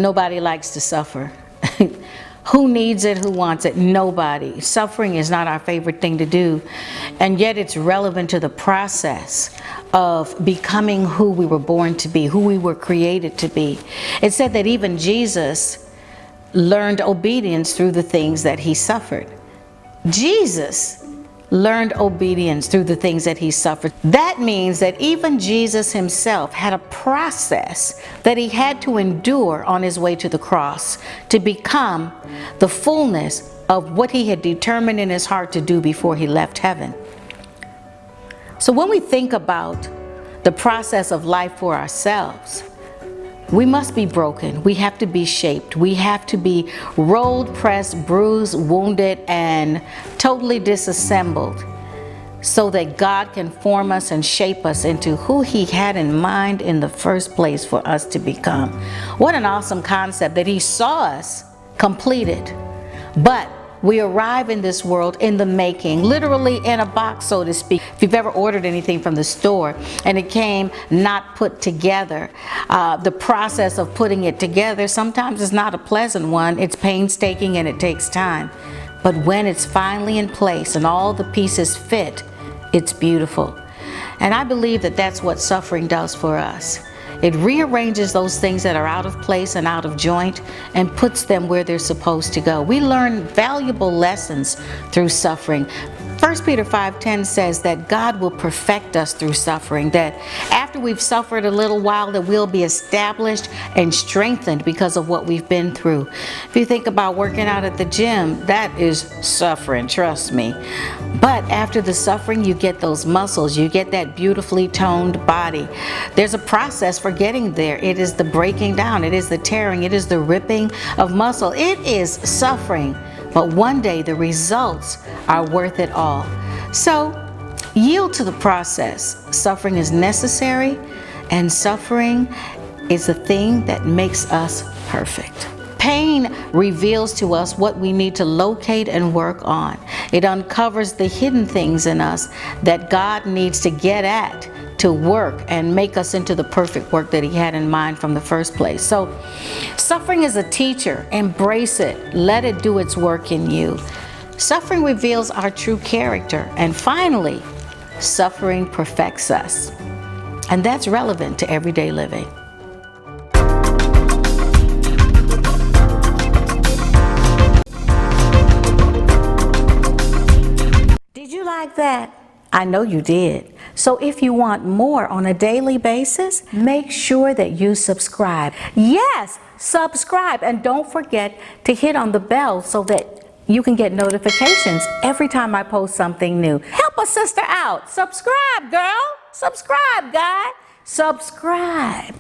Nobody likes to suffer. Who needs it? Who wants it? Nobody. Suffering is not our favorite thing to do. And yet it's relevant to the process of becoming who we were born to be, who we were created to be. It said that even Jesus learned obedience through the things that he suffered. Jesus learned obedience through the things that he suffered. That means that even Jesus himself had a process that he had to endure on his way to the cross to become the fullness of what he had determined in his heart to do before he left heaven. So when we think about the process of life for ourselves, we must be broken. We have to be shaped. We have to be rolled, pressed, bruised, wounded, and totally disassembled so that God can form us and shape us into who he had in mind in the first place for us to become. What an awesome concept that he saw us completed. But we arrive in this world in the making, literally in a box, so to speak. If you've ever ordered anything from the store and it came not put together, the process of putting it together sometimes is not a pleasant one. It's painstaking and it takes time. But when it's finally in place and all the pieces fit, it's beautiful. And I believe that that's what suffering does for us. It rearranges those things that are out of place and out of joint and puts them where they're supposed to go. We learn valuable lessons through suffering. 1 Peter 5:10 says that God will perfect us through suffering, that after we've suffered a little while, that we'll be established and strengthened because of what we've been through. If you think about working out at the gym, that is suffering, trust me. But after the suffering, you get those muscles, you get that beautifully toned body. There's a process for getting there. It is the breaking down, it is the tearing, it is the ripping of muscle. It is suffering. But one day the results are worth it all. So yield to the process. Suffering is necessary, and suffering is the thing that makes us perfect. Pain reveals to us what we need to locate and work on. It uncovers the hidden things in us that God needs to get at to work and make us into the perfect work that he had in mind from the first place. So suffering is a teacher. Embrace it. Let it do its work in you. Suffering reveals our true character. And finally, suffering perfects us. And that's relevant to everyday living. Did you like that? I know you did. So if you want more on a daily basis, make sure that you subscribe. Yes, subscribe. And don't forget to hit on the bell so that you can get notifications every time I post something new. Help a sister out. Subscribe, girl. Subscribe, guy. Subscribe.